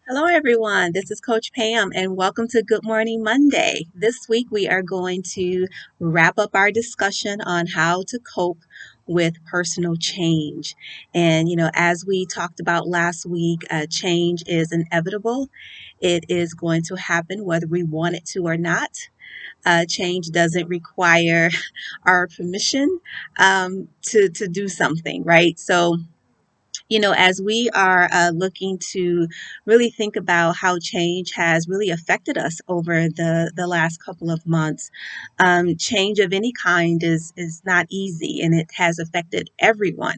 Hello, everyone. This is Coach Pam, and welcome to Good Morning Monday. This week, we are going to wrap up our discussion on how to cope with personal change. And, as we talked about last week, change is inevitable, it is going to happen whether we want it to or not. Change doesn't require our permission to do something, right? So, as we are looking to really think about how change has really affected us over the last couple of months, change of any kind is not easy, and it has affected everyone.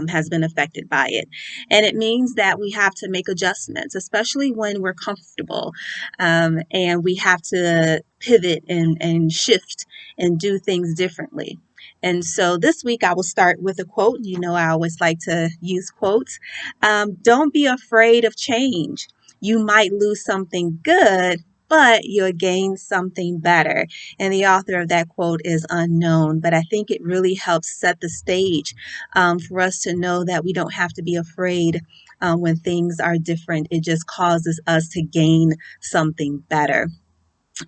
Has been affected by it. And it means that we have to make adjustments, especially when we're comfortable. And we have to pivot and shift and do things differently. And so this week I will start with a quote. I always like to use quotes. Don't be afraid of change. You might lose something good, but you'll gain something better. And the author of that quote is unknown, but I think it really helps set the stage for us to know that we don't have to be afraid when things are different. It just causes us to gain something better.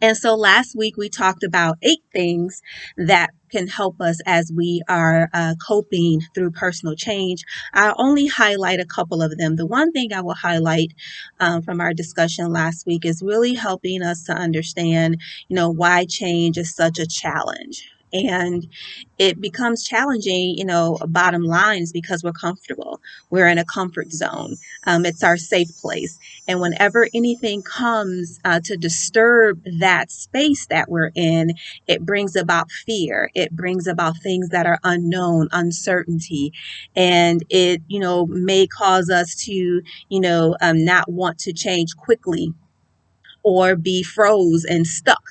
And so last week we talked about 8 things that can help us as we are coping through personal change. I'll only highlight a couple of them. The one thing I will highlight from our discussion last week is really helping us to understand, why change is such a challenge. And it becomes challenging, bottom line is because we're comfortable. We're in a comfort zone. It's our safe place. And whenever anything comes to disturb that space that we're in, it brings about fear. It brings about things that are unknown, uncertainty. And it, may cause us to, not want to change quickly or be froze and stuck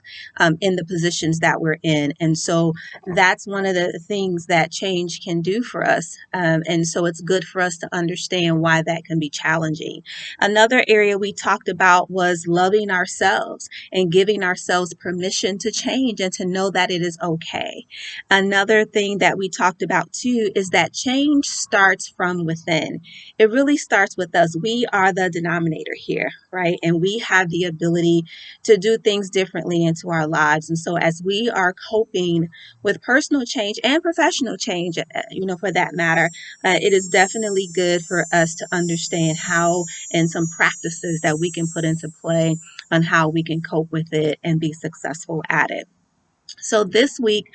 in the positions that we're in. And so that's one of the things that change can do for us. And so it's good for us to understand why that can be challenging. Another area we talked about was loving ourselves and giving ourselves permission to change and to know that it is okay. Another thing that we talked about too is that change starts from within. It really starts with us. We are the denominator here, right? And we have the ability to do things differently into our lives. And so, as we are coping with personal change and professional change, for that matter, it is definitely good for us to understand how and some practices that we can put into play on how we can cope with it and be successful at it. So this week,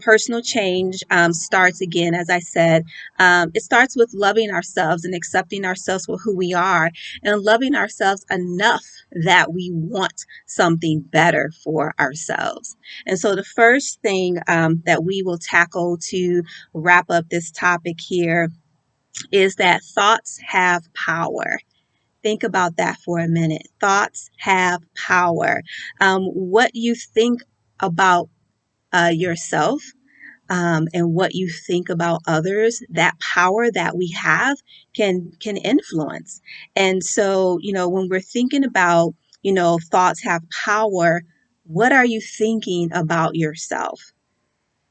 personal change starts again, as I said. It starts with loving ourselves and accepting ourselves for who we are and loving ourselves enough that we want something better for ourselves. And so the first thing that we will tackle to wrap up this topic here is that thoughts have power. Think about that for a minute. Thoughts have power. What you think about yourself and what you think about others, that power that we have can influence. And so, when we're thinking about, thoughts have power, what are you thinking about yourself?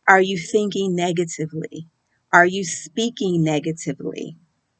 Are you thinking negatively? Are you speaking negatively?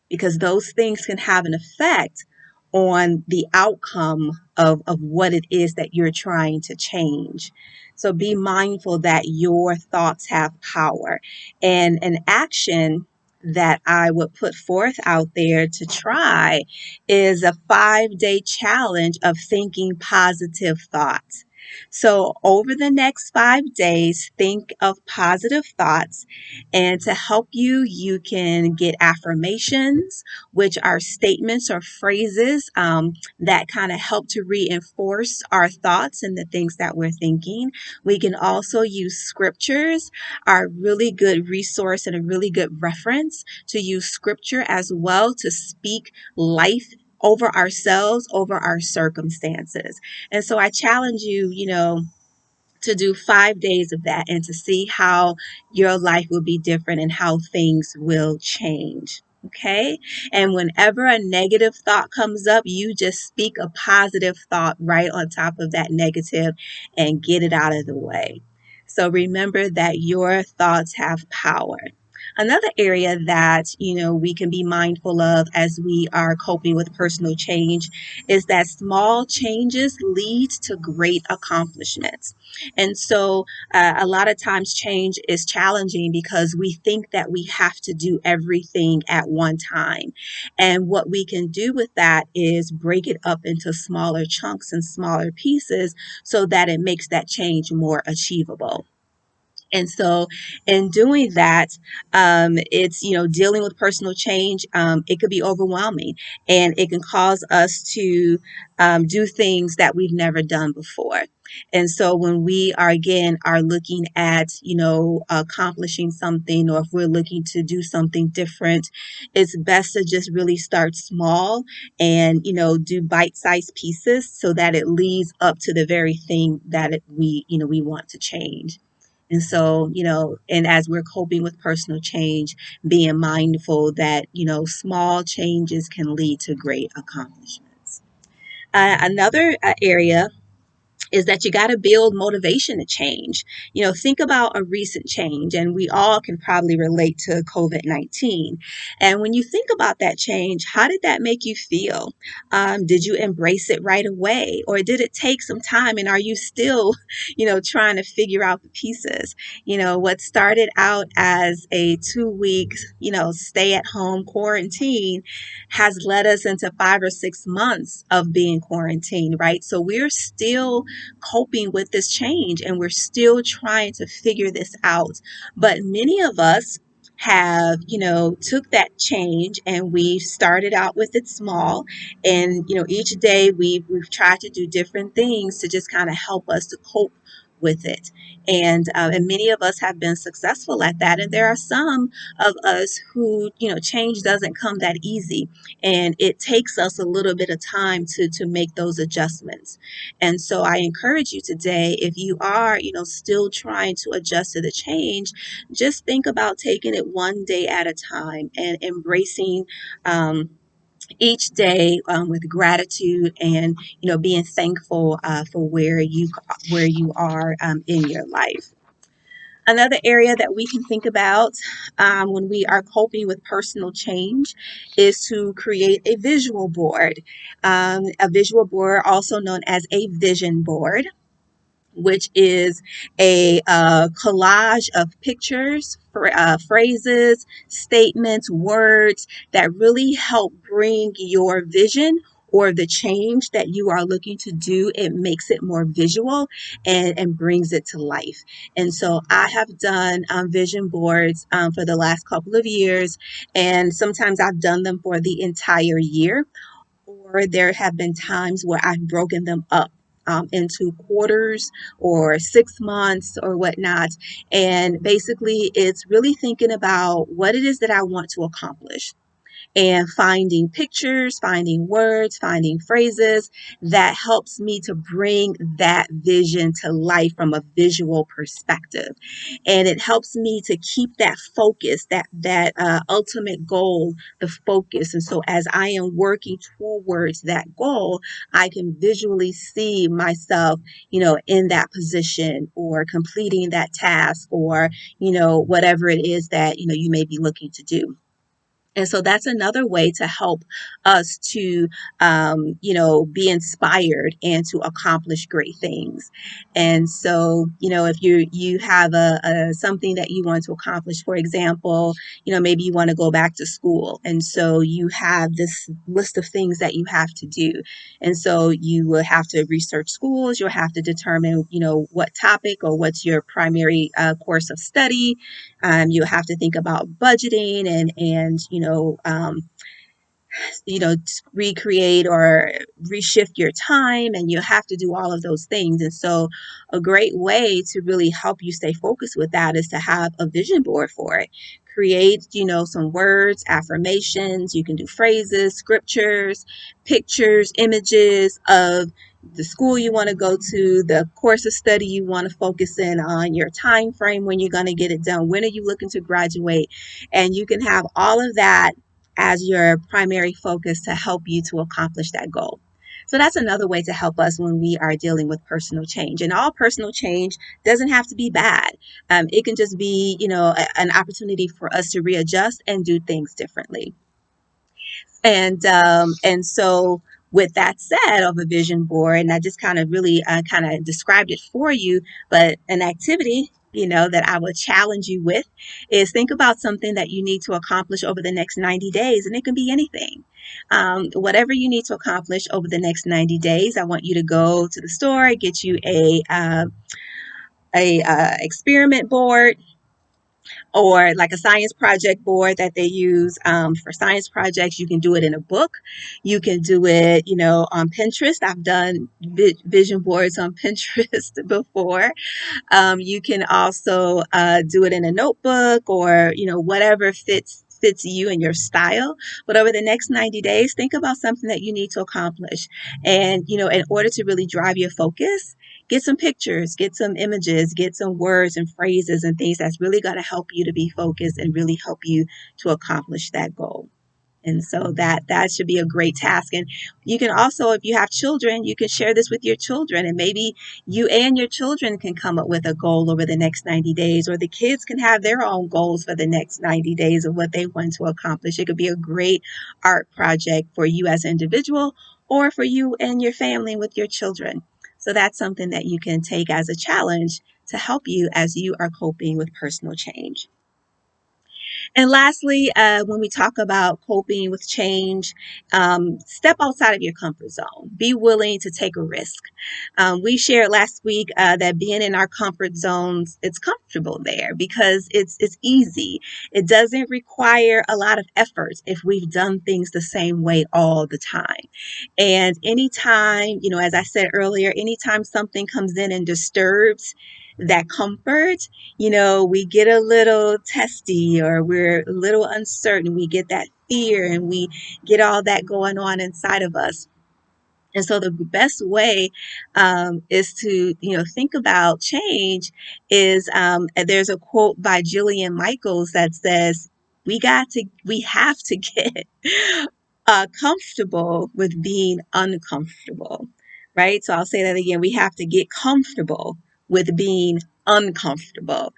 Because those things can have an effect on the outcome of what it is that you're trying to change. So be mindful that your thoughts have power. And an action that I would put forth out there to try is a 5-day challenge of thinking positive thoughts. So, over the next 5 days, think of positive thoughts. And to help you, you can get affirmations, which are statements or phrases that kind of help to reinforce our thoughts and the things that we're thinking. We can also use scriptures, are a really good resource and a really good reference to use scripture as well to speak life over ourselves, over our circumstances. And so I challenge you, to do 5 days of that and to see how your life will be different and how things will change. Okay. And whenever a negative thought comes up, you just speak a positive thought right on top of that negative and get it out of the way. So remember that your thoughts have power. Another area that, we can be mindful of as we are coping with personal change is that small changes lead to great accomplishments. And so a lot of times change is challenging because we think that we have to do everything at one time. And what we can do with that is break it up into smaller chunks and smaller pieces so that it makes that change more achievable. And so, in doing that, it's, dealing with personal change. It could be overwhelming, and it can cause us to do things that we've never done before. And so, when we are again are looking at, accomplishing something, or if we're looking to do something different, it's best to just really start small and, do bite-sized pieces so that it leads up to the very thing that we want to change. And so, and as we're coping with personal change, being mindful that, small changes can lead to great accomplishments. Another area is that you got to build motivation to change. Think about a recent change, and we all can probably relate to COVID 19. And when you think about that change, how did that make you feel? Did you embrace it right away, or did it take some time? And are you still, trying to figure out the pieces? What started out as a 2 week, stay at home quarantine has led us into 5 or 6 months of being quarantined, right? So we're still coping with this change and we're still trying to figure this out. But many of us have, took that change and we started out with it small. And, each day we've tried to do different things to just kind of help us to cope with it. And many of us have been successful at that. And there are some of us who, change doesn't come that easy. And it takes us a little bit of time to make those adjustments. And so I encourage you today, if you are, still trying to adjust to the change, just think about taking it one day at a time and embracing each day with gratitude and being thankful for where you are in your life. Another area that we can think about when we are coping with personal change is to create a visual board. A visual board, also known as a vision board, which is a collage of pictures, phrases, statements, words that really help bring your vision or the change that you are looking to do. It makes it more visual and brings it to life. And so I have done vision boards for the last couple of years, and sometimes I've done them for the entire year, or there have been times where I've broken them up into quarters or 6 months or whatnot. And basically, it's really thinking about what it is that I want to accomplish and finding pictures, finding words, finding phrases that helps me to bring that vision to life from a visual perspective. And it helps me to keep that focus, that ultimate goal, the focus. And so as I am working towards that goal, I can visually see myself, in that position or completing that task or, whatever it is that, you may be looking to do. And so that's another way to help us to, be inspired and to accomplish great things. And so, if you have a something that you want to accomplish, for example, maybe you want to go back to school, and so you have this list of things that you have to do, and so you will have to research schools. You'll have to determine, what topic or what's your primary course of study. You'll have to think about budgeting and recreate or reshift your time, and you have to do all of those things. And so a great way to really help you stay focused with that is to have a vision board for it. Create, some words, affirmations. You can do phrases, scriptures, pictures, images of the school you want to go to, the course of study you want to focus in on, your time frame when you're going to get it done, when are you looking to graduate, and you can have all of that as your primary focus to help you to accomplish that goal. So that's another way to help us when we are dealing with personal change. And all personal change doesn't have to be bad. It can just be, an opportunity for us to readjust and do things differently. And so with that said, of a vision board, and I just kind of really kind of described it for you, but an activity, that I would challenge you with is think about something that you need to accomplish over the next 90 days, and it can be anything. Whatever you need to accomplish over the next 90 days, I want you to go to the store, get you a experiment board, or like a science project board that they use for science projects. You can do it in a book. You can do it, on Pinterest. I've done vision boards on Pinterest before. You can also do it in a notebook, or whatever fits you and your style. But over the next 90 days, think about something that you need to accomplish. And in order to really drive your focus, get some pictures, get some images, get some words and phrases and things that's really going to help you to be focused and really help you to accomplish that goal. And so that should be a great task. And you can also, if you have children, you can share this with your children, and maybe you and your children can come up with a goal over the next 90 days, or the kids can have their own goals for the next 90 days of what they want to accomplish. It could be a great art project for you as an individual, or for you and your family with your children. So that's something that you can take as a challenge to help you as you are coping with personal change. And lastly, when we talk about coping with change, step outside of your comfort zone. Be willing to take a risk. We shared last week that being in our comfort zones, it's comfortable there because it's easy. It doesn't require a lot of effort if we've done things the same way all the time. And anytime, as I said earlier, anytime something comes in and disturbs that comfort, we get a little testy, or we're a little uncertain. We get that fear, and we get all that going on inside of us. And so the best way is to, think about change is there's a quote by Jillian Michaels that says, we have to get comfortable with being uncomfortable, right? So I'll say that again. We have to get comfortable with being uncomfortable.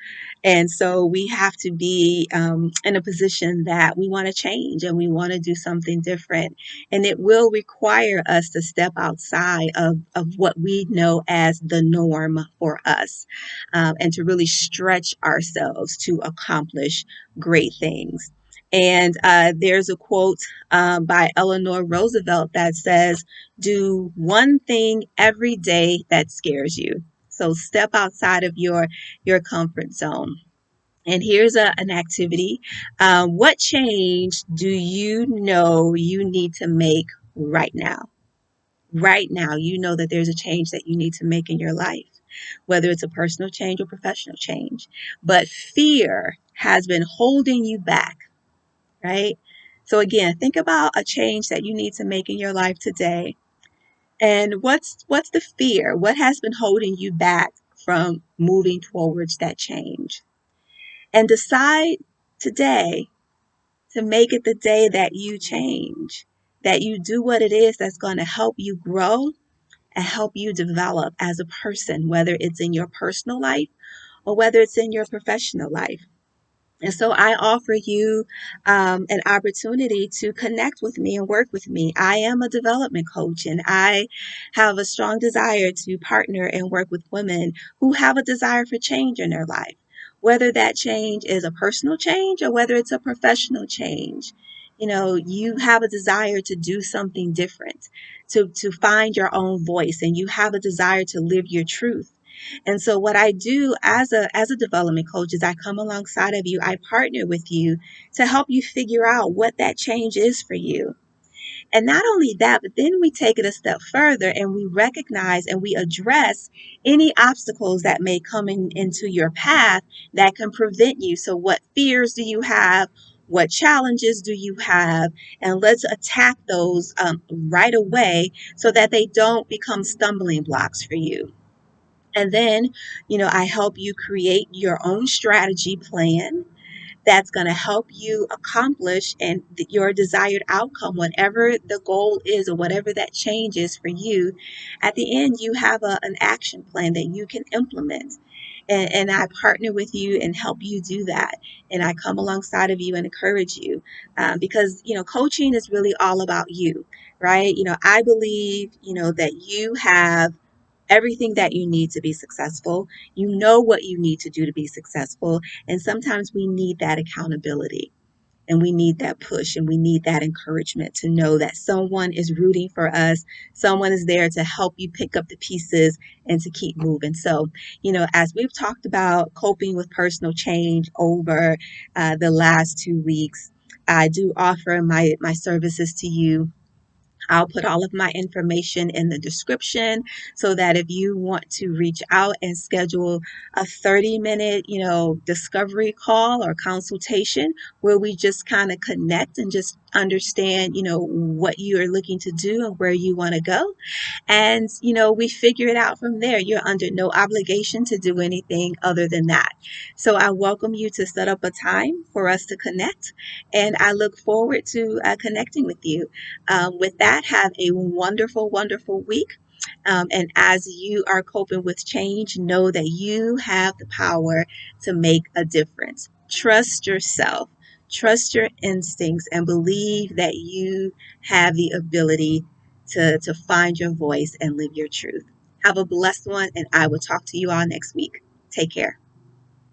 And so we have to be in a position that we want to change and we want to do something different. And it will require us to step outside of what we know as the norm for us, and to really stretch ourselves to accomplish great things. And there's a quote by Eleanor Roosevelt that says, do one thing every day that scares you. So step outside of your comfort zone. And here's an activity. What change do you know you need to make right now? Right now, you know that there's a change that you need to make in your life, whether it's a personal change or professional change. But fear has been holding you back, right? So again, think about a change that you need to make in your life today. And what's the fear? What has been holding you back from moving towards that change? And decide today to make it the day that you change, that you do what it is that's going to help you grow and help you develop as a person, whether it's in your personal life or whether it's in your professional life. And so I offer you an opportunity to connect with me and work with me. I am a development coach, and I have a strong desire to partner and work with women who have a desire for change in their life, whether that change is a personal change or whether it's a professional change. You have a desire to do something different, to find your own voice, and you have a desire to live your truth. And so what I do as a development coach is I come alongside of you, I partner with you to help you figure out what that change is for you. And not only that, but then we take it a step further and we recognize and we address any obstacles that may come into your path that can prevent you. So what fears do you have? What challenges do you have? And let's attack those right away so that they don't become stumbling blocks for you. And then, I help you create your own strategy plan. that's going to help you accomplish and your desired outcome, whatever the goal is or whatever that change is for you. At the end, you have an action plan that you can implement. And I partner with you and help you do that. And I come alongside of you and encourage you, because, coaching is really all about you, right? I believe, that you have everything that you need to be successful. You know what you need to do to be successful. And sometimes we need that accountability. And we need that push and we need that encouragement to know that someone is rooting for us. Someone is there to help you pick up the pieces and to keep moving. So, as we've talked about coping with personal change over the last 2 weeks, I do offer my services to you. I'll put all of my information in the description so that if you want to reach out and schedule a 30-minute, discovery call or consultation where we just kind of connect and just understand, what you are looking to do and where you want to go. And, we figure it out from there. You're under no obligation to do anything other than that. So I welcome you to set up a time for us to connect. And I look forward to connecting with you. With that, have a wonderful, wonderful week. And as you are coping with change, know that you have the power to make a difference. Trust yourself, trust your instincts, and believe that you have the ability to find your voice and live your truth. Have a blessed one, and I will talk to you all next week. Take care.